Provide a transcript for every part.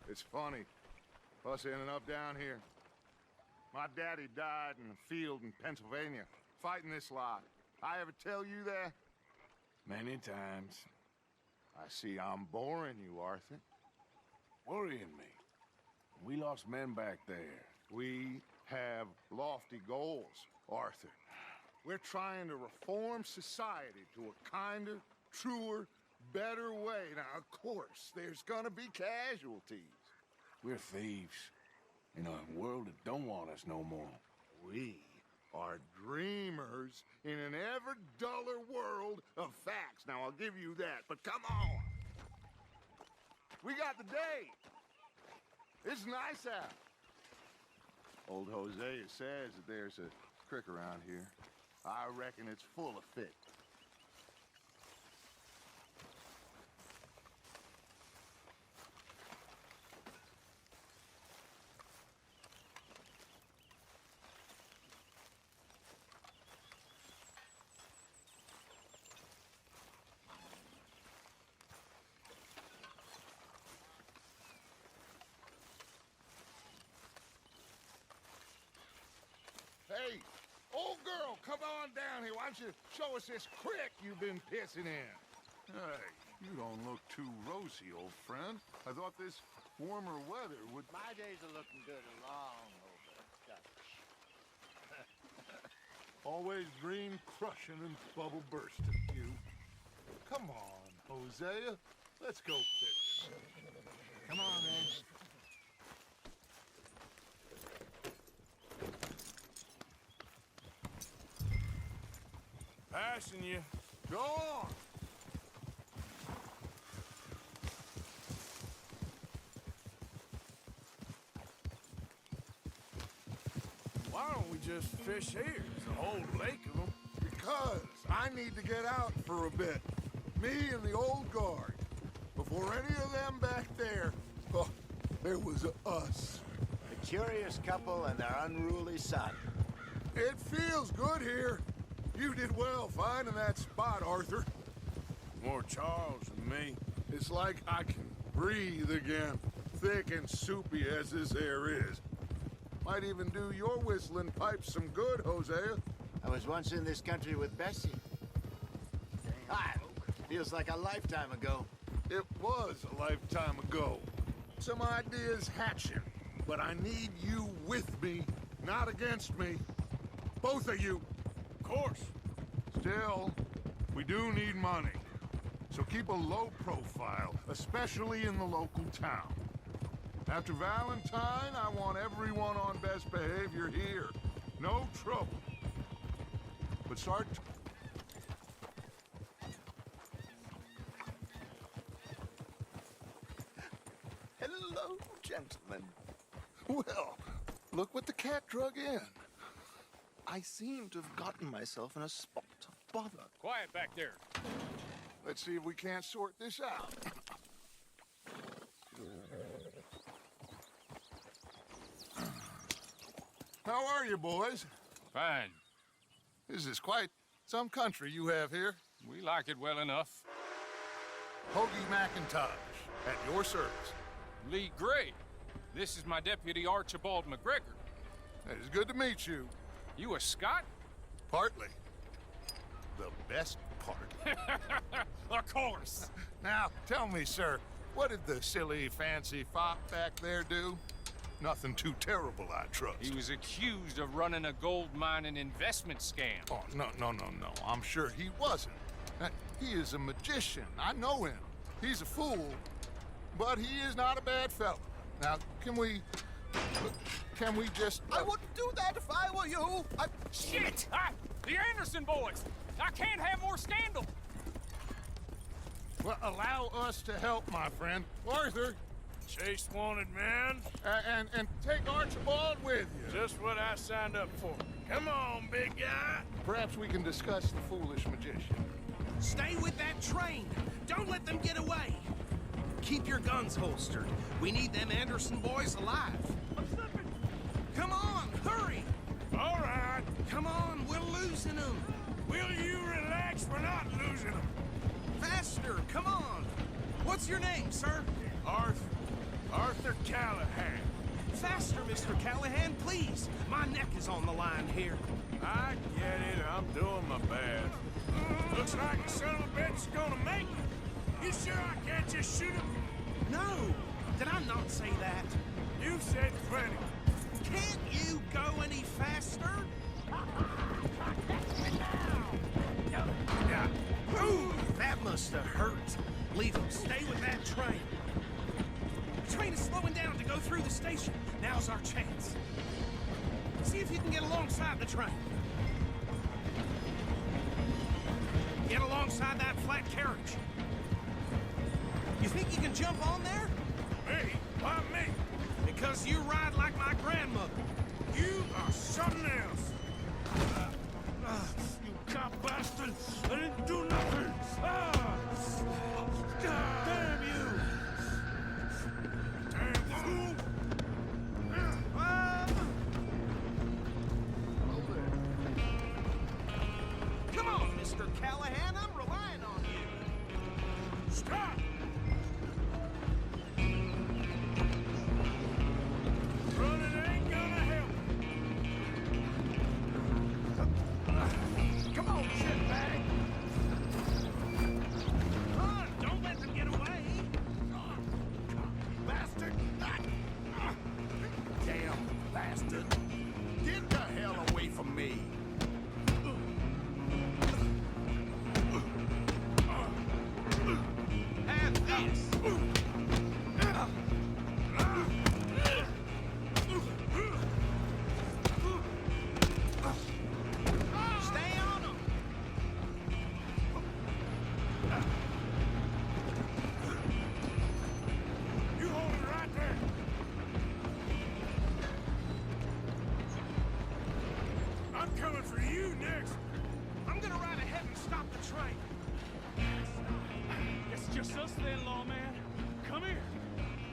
It's funny, us ending up down here. My daddy died in a field in Pennsylvania, fighting this lot. I ever tell you that? Many times. I see I'm boring you, Arthur. Worrying me. We lost men back there. We have lofty goals, Arthur. We're trying to reform society to a kinder, truer, better way. Now, of course, there's gonna be casualties. We're thieves. In a world that don't want us no more. We are dreamers in an ever duller world of facts. Now, I'll give you that, but come on. We got the day. It's nice out. Old Hosea says that there's a creek around here. I reckon it's full of fish. Hey, old girl, come on down here. Why don't you show us this creek you've been pissing in? Hey, you don't look too rosy, old friend. I thought this warmer weather would... My days are looking good along over. Always green crushing and bubble bursting, you. Come on, Hosea. Let's go fish. Come on, man. Passing you. Go on! Why don't we just fish here? There's a whole lake of them. Because I need to get out for a bit. Me and the old guard. Before any of them back there, oh, there was us. A curious couple and their unruly son. It feels good here. You did well finding that spot, Arthur. More Charles than me. It's like I can breathe again, thick and soupy as this air is. Might even do your whistling pipes some good, Hosea. I was once in this country with Bessie. Ah, feels like a lifetime ago. It was a lifetime ago. Some ideas hatching, but I need you with me, not against me. Both of you. Of course. Still, we do need money. So keep a low profile, especially in the local town. After Valentine, I want everyone on best behavior here. No trouble. But start... Hello, gentlemen. Well, look what the cat drug in. I seem to have gotten myself in a spot of bother. Quiet back there. Let's see if we can't sort this out. How are you, boys? Fine. This is quite some country you have here. We like it well enough. Hoagie McIntosh, at your service. Lee Gray. This is my deputy, Archibald McGregor. It is good to meet you. You a Scot? Partly. The best part. Of course. Now, tell me, sir, what did the silly, fancy fop back there do? Nothing too terrible, I trust. He was accused of running a gold mining investment scam. Oh, no. I'm sure he wasn't. He is a magician. I know him. He's a fool, but he is not a bad fellow. Now, can we just... I wouldn't do that if I were you. Shit! The Anderson boys! I can't have more scandal! Well, allow us to help, my friend. Arthur, Chase wanted man. and take Archibald with you. Just what I signed up for. Come on, big guy. Perhaps we can discuss the foolish magician. Stay with that train! Don't let them get away! Keep your guns holstered. We need them Anderson boys alive. I'm slipping! Come on, hurry! All right. Come on, we're losing them! Will you relax? We're not losing them. Faster, come on! What's your name, sir? Arthur. Arthur Callahan. Faster, Mr. Callahan, please. My neck is on the line here. I get it. I'm doing my best. Looks like the son of a bitch is gonna make it. You sure I can't just shoot him? No! Did I not say that? You said plenty. Can't you go any faster? Yeah. Ooh, that must have hurt. Leave him. Stay with that train. The train is slowing down to go through the station. Now's our chance. See if you can get alongside the train. Get alongside that flat carriage. You think you can jump on there? Me? Why me? Because you ride like my grandmother. You are something else. You cop bastard! I didn't do nothing! Damn you! Damn fool! Come on, Mr. Callahan, I'm relying on you. Stop! Running ain't gonna help. Come on, shitbag. Run! Don't let them get away. Bastard! Damn bastard! Get the hell away from me! And this. Stay on them. You hold it right there. I'm coming for you next. I'm gonna ride ahead and stop the train. It's just us then, lawman. Come here.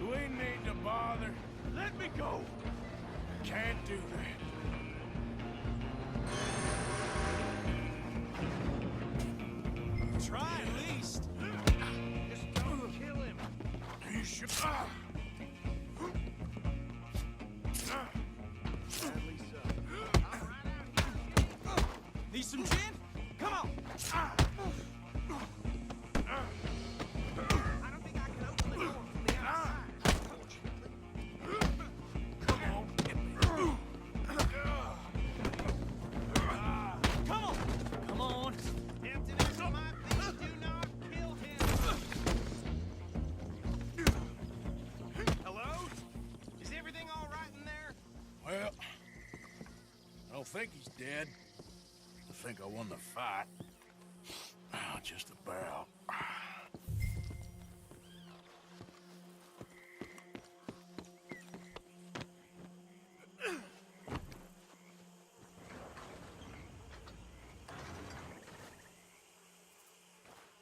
We need to bother. Let me go. Can't do that. Try at least. Just don't kill him. You should. Need some gin? Come on. I don't think I can open the door from the outside, unfortunately. Come on. Come on. Come on. Tempted as it might be, do not kill him. Hello? Is everything all right in there? Well, I don't think he's dead. I think I won the fight. Just about.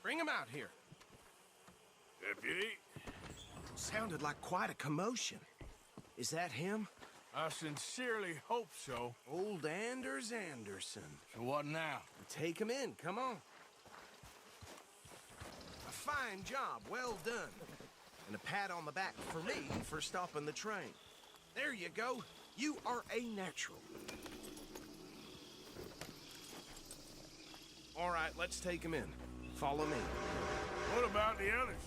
Bring him out here. Deputy, Sounded like quite a commotion. Is that him? I sincerely hope so. Old Anders Anderson. So what now? Take him in, come on. A fine job, well done. And a pat on the back for me for stopping the train. There you go. You are a natural. All right, let's take him in. Follow me. What about the others?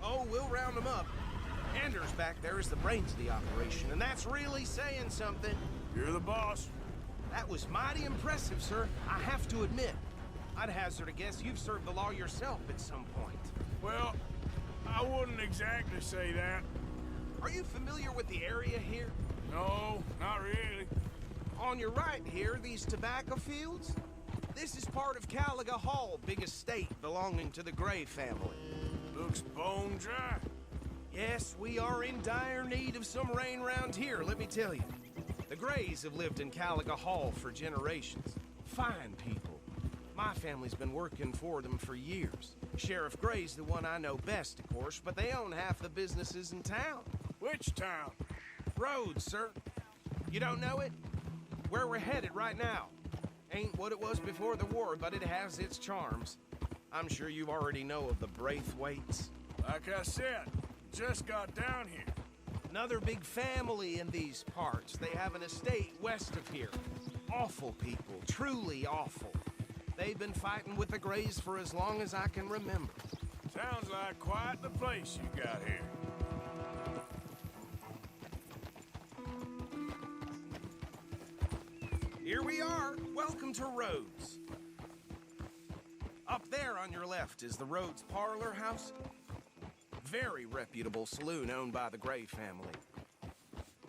Oh, we'll round them up. Anders back there is the brains of the operation, and that's really saying something. You're the boss. That was mighty impressive, sir. I have to admit. I'd hazard a guess you've served the law yourself at some point. Well, I wouldn't exactly say that. Are you familiar with the area here? No, not really. On your right here, these tobacco fields? This is part of Caliga Hall, big estate belonging to the Gray family. Looks bone dry. Yes, we are in dire need of some rain round here, let me tell you. The Grays have lived in Caliga Hall for generations. Fine people. My family's been working for them for years. Sheriff Gray's the one I know best, of course, but they own half the businesses in town. Which town? Rhodes, sir. You don't know it? Where we're headed right now. Ain't what it was before the war, but it has its charms. I'm sure you already know of the Braithwaites. Like I said, just got down here. Another big family in these parts. They have an estate west of here. Awful people, truly awful. They've been fighting with the Greys for as long as I can remember. Sounds like quite the place you got here. Here we are. Welcome to Rhodes. Up there on your left is the Rhodes Parlor House. Very reputable saloon owned by the Gray family.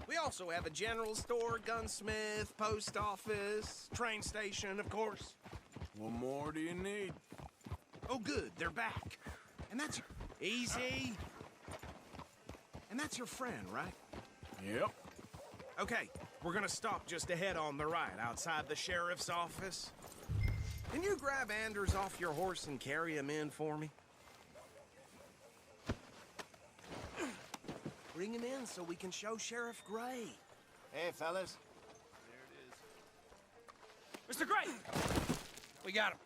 We also have a general store, gunsmith, post office, train station, of course. What more do you need? Oh, good, they're back. And that's easy. And that's your friend, right? Yep. Okay, we're gonna stop just ahead on the right, outside the sheriff's office. Can you grab Anders off your horse and carry him in for me? Bring him in so we can show Sheriff Gray. Hey, fellas. Mr. Gray! We got him.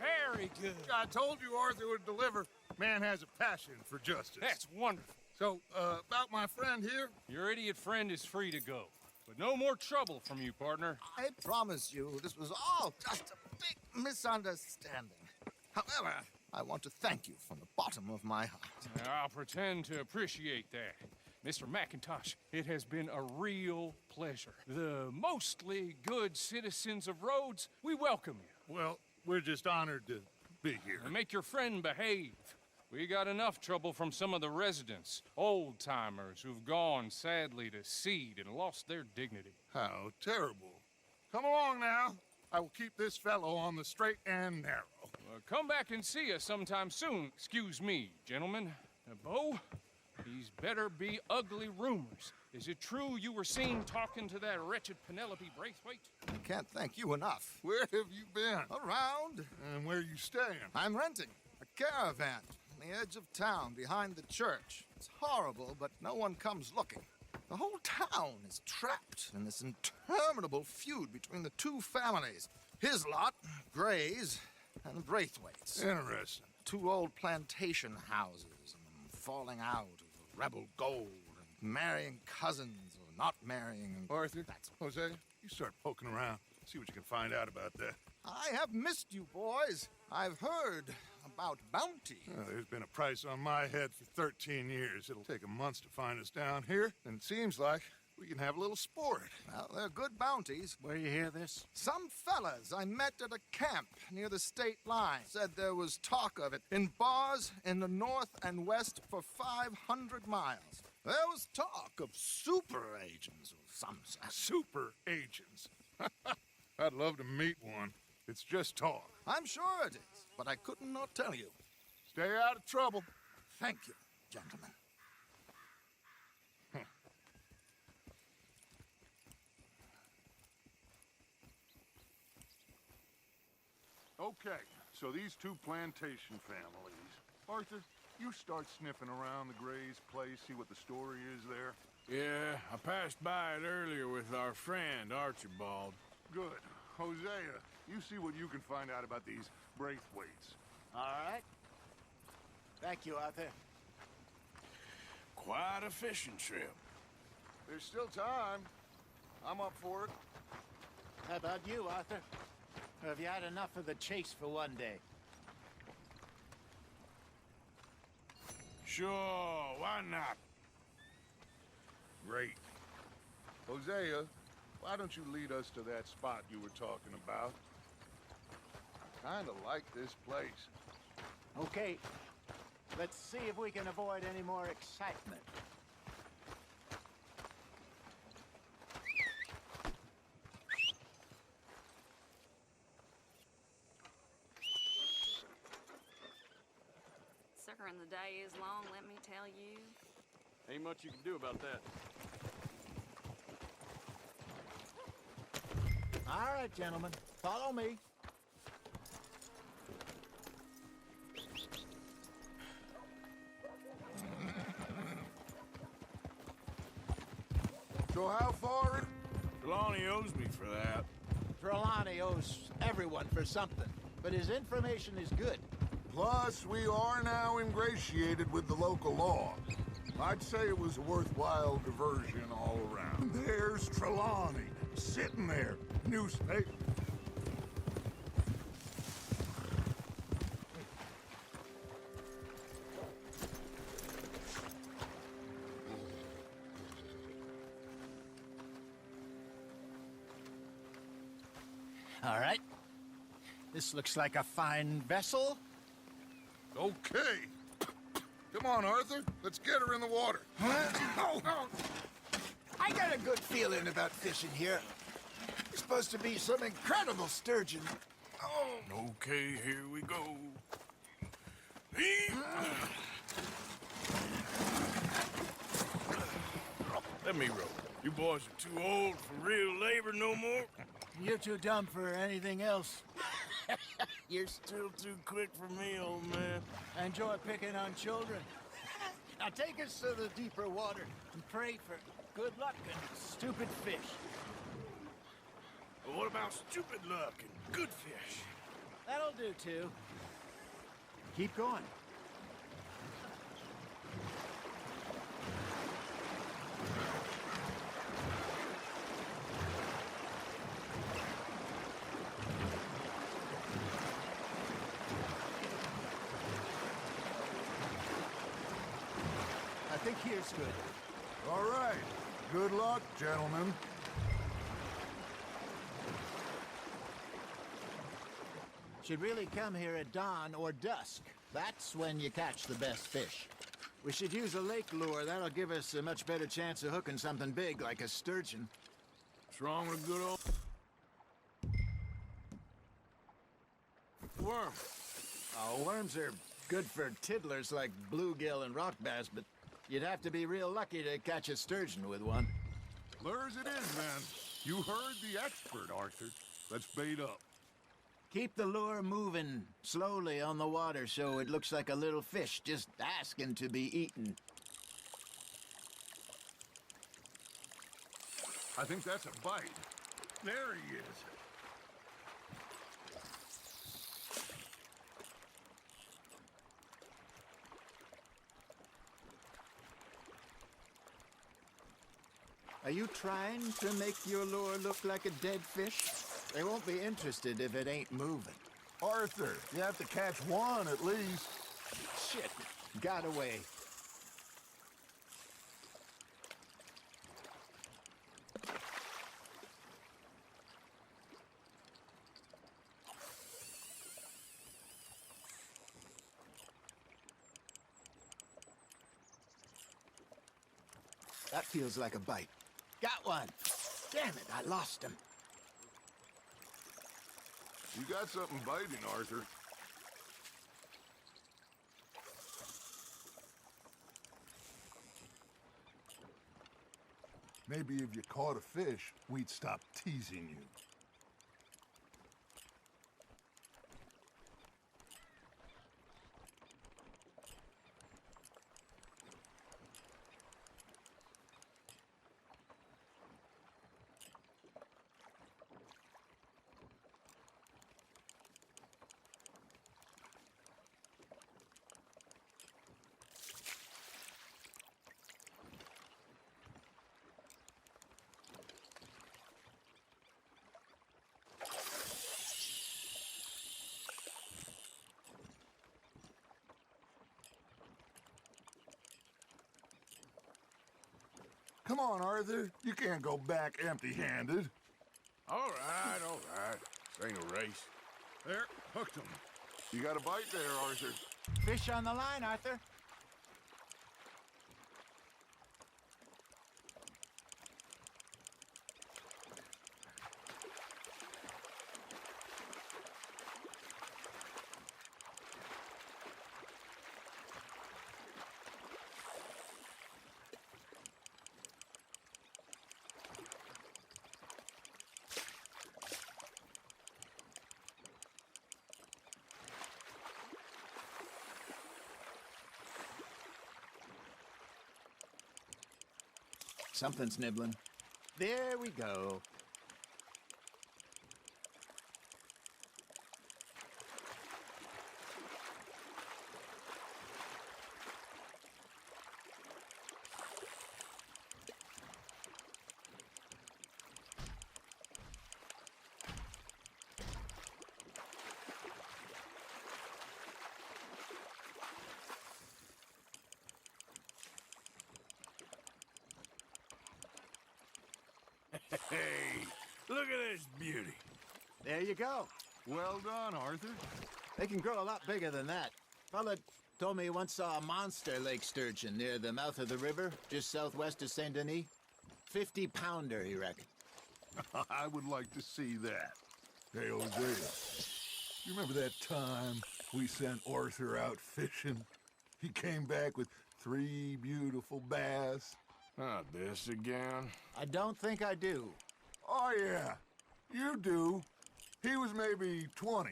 Very good. I told you Arthur would deliver. Man has a passion for justice. That's wonderful. So, about my friend here? Your idiot friend is free to go. But no more trouble from you, partner. I promise you, this was all just a big misunderstanding. However, I want to thank you from the bottom of my heart. I'll pretend to appreciate that. Mr. McIntosh, it has been a real pleasure. The mostly good citizens of Rhodes, we welcome you. Well, we're just honored to be here. And make your friend behave. We got enough trouble from some of the residents, old-timers who've gone, sadly, to seed and lost their dignity. How terrible. Come along now. I will keep this fellow on the straight and narrow. Come back and see us sometime soon. Excuse me, gentlemen. Bo, these better be ugly rumors. Is it true you were seen talking to that wretched Penelope Braithwaite? I can't thank you enough. Where have you been? Around. And where you staying? I'm renting a caravan on the edge of town behind the church. It's horrible, but no one comes looking. The whole town is trapped in this interminable feud between the two families. His lot, Gray's, and Braithwaite's. Interesting. Two old plantation houses, and falling out over rebel gold, and marrying cousins or not marrying. And Arthur, Jose, you start poking around. See what you can find out about that. I have missed you, boys. I've heard about bounty. There's been a price on my head for 13 years. It'll take a month to find us down here, and it seems like we can have a little sport. Well, they're good bounties. Where you hear this? Some fellas I met at a camp near the state line said there was talk of it in bars in the north and west for 500 miles. There was talk of super agents or some such. Super agents. I'd love to meet one. It's just talk. I'm sure it is, but I couldn't not tell you. Stay out of trouble. Thank you, gentlemen. Okay, so these two plantation families. Arthur, you start sniffing around the Gray's place, see what the story is there. Yeah, I passed by it earlier with our friend, Archibald. Good. Hosea, you see what you can find out about these Braithwaites. All right. Thank you, Arthur. Quite a fishing trip. There's still time. I'm up for it. How about you, Arthur? Or have you had enough of the chase for one day? Sure, why not? Great. Hosea, why don't you lead us to that spot you were talking about? I kinda like this place. Okay. Let's see if we can avoid any more excitement. Sucker, and the day is long, let me tell you. Ain't much you can do about that. All right, gentlemen. Follow me. So how far? Trelawney owes me for that. Trelawney owes everyone for something, but his information is good. Plus, we are now ingratiated with the local law. I'd say it was a worthwhile diversion all around. There's Trelawney, sitting there, newspaper. All right. This looks like a fine vessel. Okay. Come on, Arthur. Let's get her in the water. I got a good feeling about fishing here. There's supposed to be some incredible sturgeon. Okay, here we go. Let me row. You boys are too old for real labor no more. You're too dumb for anything else. You're still too quick for me, old man. I enjoy picking on children. Now take us to the deeper water and pray for good luck and stupid fish. But what about stupid luck and good fish? That'll do, too. Keep going. I think here's good. All right. Good luck, gentlemen. Should really come here at dawn or dusk. That's when you catch the best fish. We should use a lake lure. That'll give us a much better chance of hooking something big like a sturgeon. What's wrong with a good old worm? Oh, worms are good for tiddlers like bluegill and rock bass, but you'd have to be real lucky to catch a sturgeon with one. Lures it is, then. You heard the expert, Arthur. Let's bait up. Keep the lure moving slowly on the water so it looks like a little fish just asking to be eaten. I think that's a bite. There he is. Are you trying to make your lure look like a dead fish? They won't be interested if it ain't moving. Arthur, you have to catch one at least. Shit, got away. That feels like a bite. Got one. Damn it, I lost him. You got something biting, Arthur. Maybe if you caught a fish, we'd stop teasing you. Come on, Arthur. You can't go back empty-handed. All right. This ain't a race. There, hooked him. You got a bite there, Arthur. Fish on the line, Arthur. Something's nibbling. There we go. Hey, look at this beauty. There you go. Well done, Arthur. They can grow a lot bigger than that. Fella told me he once saw a monster lake sturgeon near the mouth of the river, just southwest of Saint Denis. 50-pounder, he reckoned. I would like to see that. Hey, Hosea, you remember that time we sent Arthur out fishing? He came back with 3 beautiful bass. Not this again. I don't think I do. Oh, yeah, you do. He was maybe 20,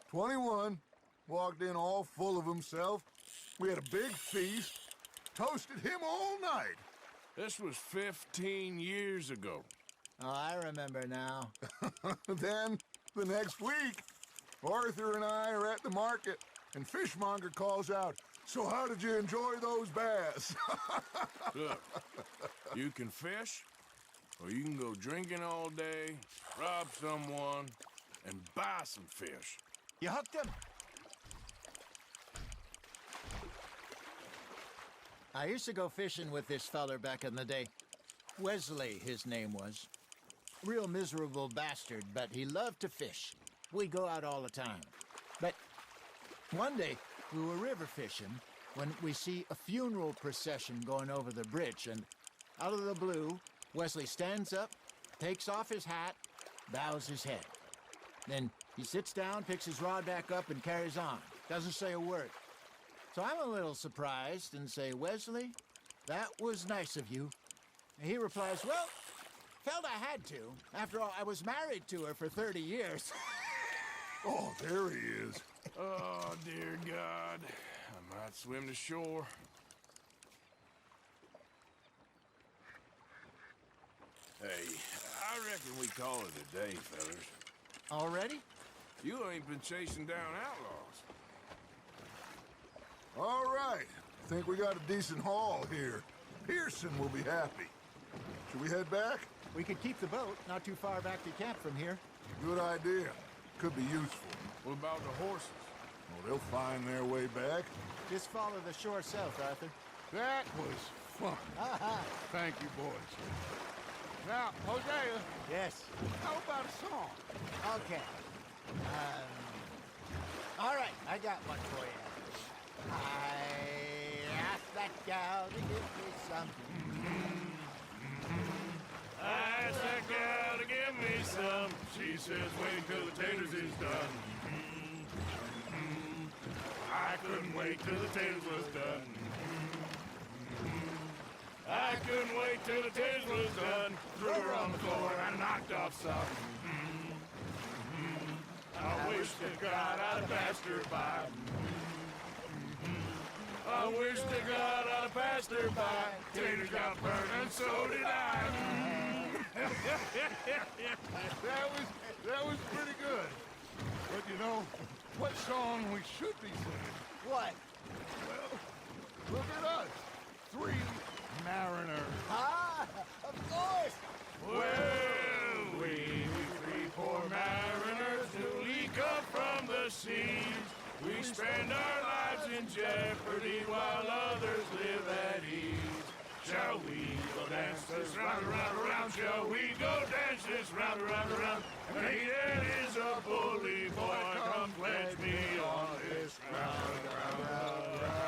21, walked in all full of himself. We had a big feast, toasted him all night. This was 15 years ago. Oh, I remember now. Then, the next week, Arthur and I are at the market, and Fishmonger calls out, "So how did you enjoy those bass?" Look, you can fish, or you can go drinking all day, rob someone, and buy some fish. You hooked him? I used to go fishing with this feller back in the day. Wesley, his name was. Real miserable bastard, but he loved to fish. We go out all the time. But one day, we were river fishing when we see a funeral procession going over the bridge, and out of the blue, Wesley stands up, takes off his hat, bows his head. Then he sits down, picks his rod back up, and carries on. Doesn't say a word. So I'm a little surprised and say, "Wesley, that was nice of you." And he replies, "Well, felt I had to. After all, I was married to her for 30 years. Oh, there he is. Oh, dear God. I might swim to shore. Hey, I reckon we call it a day, fellas. Already? You ain't been chasing down outlaws. All right. Think we got a decent haul here. Pearson will be happy. Should we head back? We could keep the boat not too far back to camp from here. Good idea. Could be useful. What about the horses? Well, they'll find their way back. Just follow the shore south, Arthur. That was fun. Thank you, boys. Now, Hosea, Yes. how about a song? Okay. All right, I got one for you. I asked that gal to give me some. I asked that gal to give me some. She says, wait till the taters is done. I couldn't wait till the taters was done. I couldn't wait till the taters was done. Threw her on the floor and knocked off some. I wish to God I'd have passed her by. I wish to God I'd have passed her by. Taters got burned and so did I. That was pretty good. But you know, what song we should be singing? What? Well, look at us. 3 mariners. Ah, of course. Well, we 3 poor mariners newly come from the seas. We spend our lives in jeopardy while others live at ease. Shall we go dance this round, around, around? Shall we go dance this round, around, around? Hey, it is a bully boy, come pledge me on this round, round, round.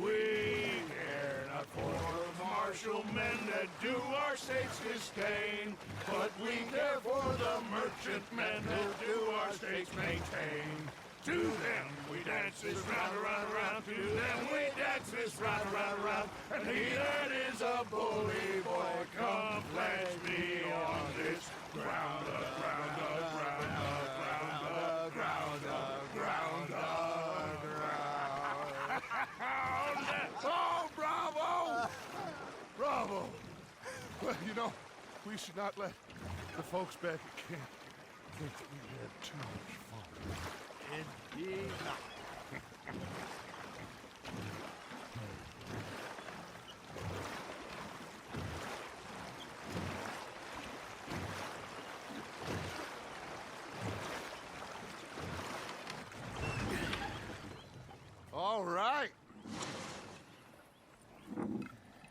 We care not for the martial men that do our state's disdain, but we care for the merchant men that do our state's maintain. To them we dance this round, around, around. To them we dance this round, around, around. And he that is a bully boy, come pledge me on this ground, ground, ground, ground, ground, ground, ground. Oh, bravo! Bravo! Well, you know, we should not let the folks back at camp think that we had too much fun. Indeed not. All right.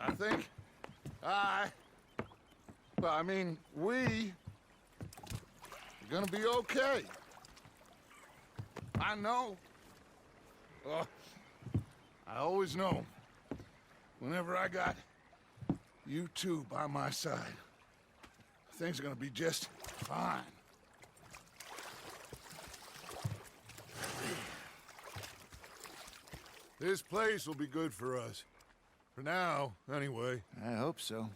I think I Well, I mean, we are gonna be okay. I know. I always know. Whenever I got you two by my side, things are gonna be just fine. This place will be good for us. For now, anyway. I hope so.